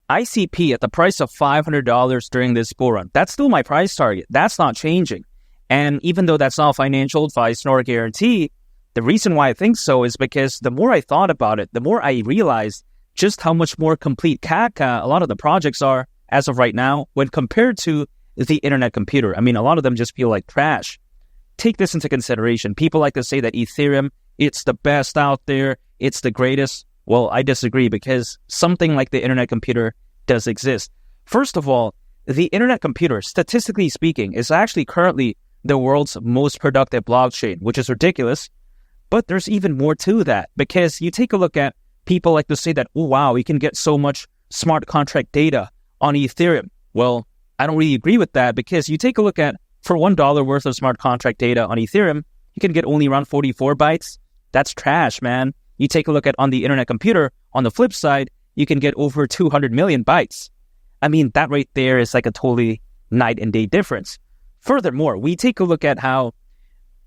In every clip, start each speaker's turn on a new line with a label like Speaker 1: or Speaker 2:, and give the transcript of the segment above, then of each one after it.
Speaker 1: ICP at the price of $500 during this bull run. That's still my price target. That's not changing. And even though that's not financial advice nor a guarantee, the reason why I think so is because the more I thought about it, the more I realized just how much more complete CACA a lot of the projects are as of right now when compared to the internet computer. I mean, a lot of them just feel like trash. Take this into consideration. People like to say that Ethereum, it's the best out there, it's the greatest. Well, I disagree because something like the internet computer does exist. First of all, the internet computer, statistically speaking, is actually currently the world's most productive blockchain, which is ridiculous. But there's even more to that because you take a look at people like to say that, oh, wow, we can get so much smart contract data on Ethereum. Well, I don't really agree with that because you take a look at for $1 worth of smart contract data on Ethereum, you can get only around 44 bytes. That's trash, man. You take a look at on the internet computer, on the flip side, you can get over 200 million bytes. I mean, that right there is like a totally night and day difference. Furthermore, we take a look at how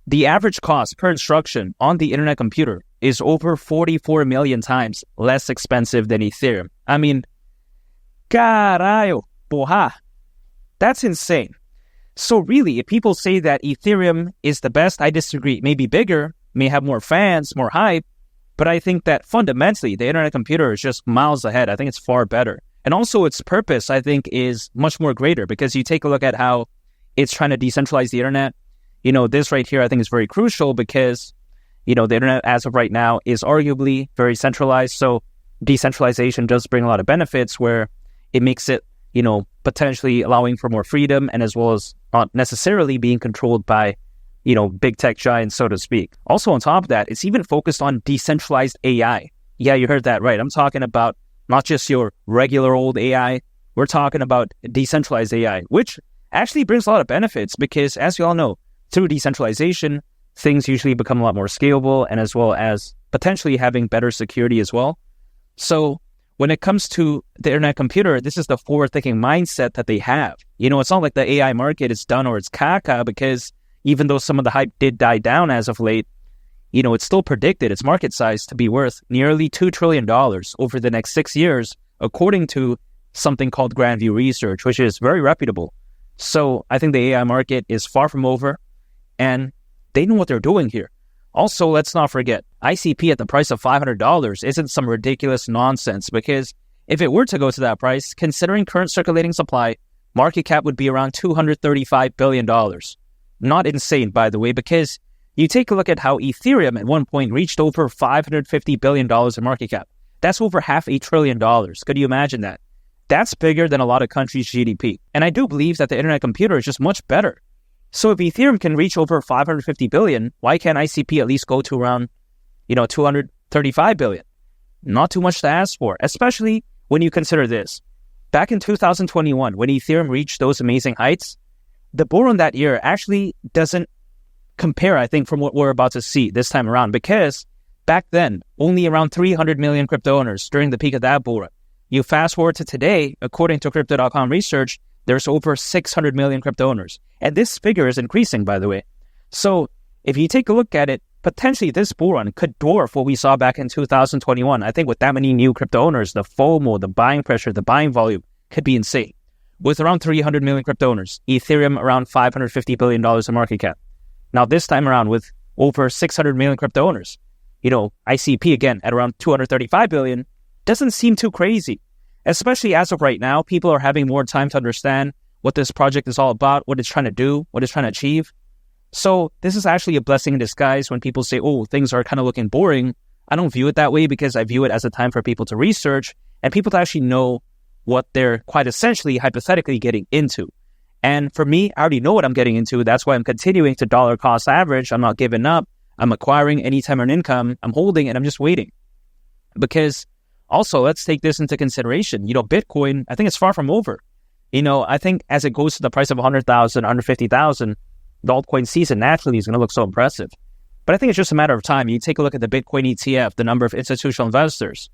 Speaker 1: the average cost per instruction on the internet computer is over 44 million times less expensive than Ethereum. I mean, carajo, porra. That's insane. So really, if people say that Ethereum is the best, I disagree. Maybe bigger, may have more fans, more hype, but I think that fundamentally, the internet computer is just miles ahead. I think it's far better. And also its purpose, I think, is much more greater because you take a look at how it's trying to decentralize the internet. You know, this right here, I think is very crucial because, you know, the internet as of right now is arguably very centralized. So decentralization does bring a lot of benefits where it makes it, you know, potentially allowing for more freedom and as well as not necessarily being controlled by, you know, big tech giants, so to speak. Also on top of that, it's even focused on decentralized AI. Yeah, you heard that right. I'm talking about not just your regular old AI. We're talking about decentralized AI, which actually brings a lot of benefits because as you all know, through decentralization, things usually become a lot more scalable and as well as potentially having better security as well. So when it comes to the internet computer, this is the forward-thinking mindset that they have. You know, it's not like the AI market is done or it's caca because even though some of the hype did die down as of late, you know, it's still predicted its market size to be worth nearly $2 trillion over the next 6 years, according to something called Grandview Research, which is very reputable. So I think the AI market is far from over, and they know what they're doing here. Also, let's not forget, ICP at the price of $500 isn't some ridiculous nonsense because if it were to go to that price, considering current circulating supply, market cap would be around $235 billion. Not insane, by the way, because you take a look at how Ethereum at one point reached over $550 billion in market cap. That's over $500 billion. Could you imagine that? That's bigger than a lot of countries' GDP. And I do believe that the internet computer is just much better. So if Ethereum can reach over 550 billion, why can't ICP at least go to around, 235 billion? Not too much to ask for, especially when you consider this. Back in 2021, when Ethereum reached those amazing heights, the bull run that year actually doesn't compare, I think, from what we're about to see this time around, because back then, only around 300 million crypto owners during the peak of that bull run. You fast forward to today, according to Crypto.com research, there's over 600 million crypto owners. And this figure is increasing, by the way. So if you take a look at it, potentially this bull run could dwarf what we saw back in 2021. I think with that many new crypto owners, the FOMO, the buying pressure, the buying volume could be insane. With around 300 million crypto owners, Ethereum around $550 billion in market cap. Now this time around with over 600 million crypto owners, ICP again at around 235 billion doesn't seem too crazy. Especially as of right now, people are having more time to understand what this project is all about, what it's trying to do, what it's trying to achieve. So this is actually a blessing in disguise when people say, oh, things are kind of looking boring. I don't view it that way because I view it as a time for people to research and people to actually know what they're quite essentially hypothetically getting into. And for me, I already know what I'm getting into. That's why I'm continuing to dollar cost average. I'm not giving up. I'm acquiring anytime earned income. I'm holding and I'm just waiting. Because also, let's take this into consideration. Bitcoin, I think it's far from over. I think as it goes to the price of 100,000, 150,000, the altcoin season naturally is going to look so impressive. But I think it's just a matter of time. You take a look at the Bitcoin ETF, the number of institutional investors.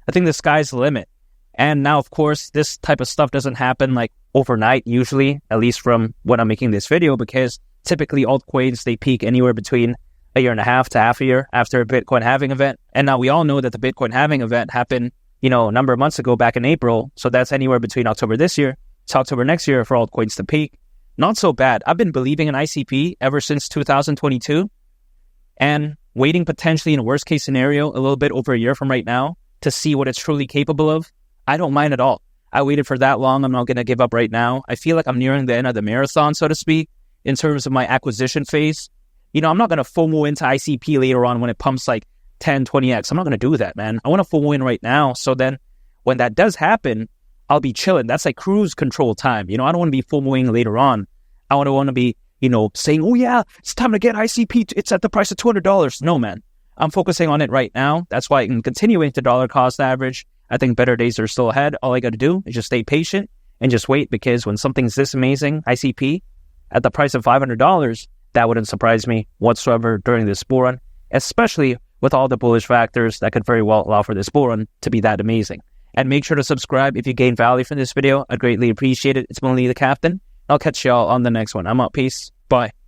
Speaker 1: I think the sky's the limit. And now, of course, this type of stuff doesn't happen like overnight, usually, at least from when I'm making this video, because typically altcoins, they peak anywhere between a year and a half to half a year after a Bitcoin halving event. And now we all know that the Bitcoin halving event happened a number of months ago back in April. So that's anywhere between October this year to October next year for altcoins to peak. Not so bad. I've been believing in ICP ever since 2022 and waiting potentially in a worst case scenario a little bit over a year from right now to see what it's truly capable of. I don't mind at all. I waited for that long. I'm not going to give up right now. I feel like I'm nearing the end of the marathon, so to speak, in terms of my acquisition phase. I'm not going to FOMO into ICP later on when it pumps like 10, 20x. I'm not going to do that, man. I want to FOMO in right now. So then when that does happen, I'll be chilling. That's like cruise control time. I don't want to be FOMOing later on. I want to be, saying, oh yeah, it's time to get ICP. It's at the price of $200. No, man. I'm focusing on it right now. That's why I can continue into dollar cost average. I think better days are still ahead. All I got to do is just stay patient and just wait, because when something's this amazing, ICP, at the price of $500, that wouldn't surprise me whatsoever during this bull run, especially with all the bullish factors that could very well allow for this bull run to be that amazing. And make sure to subscribe if you gain value from this video. I'd greatly appreciate it. It's been Lee the Captain. I'll catch y'all on the next one. I'm out. Peace. Bye.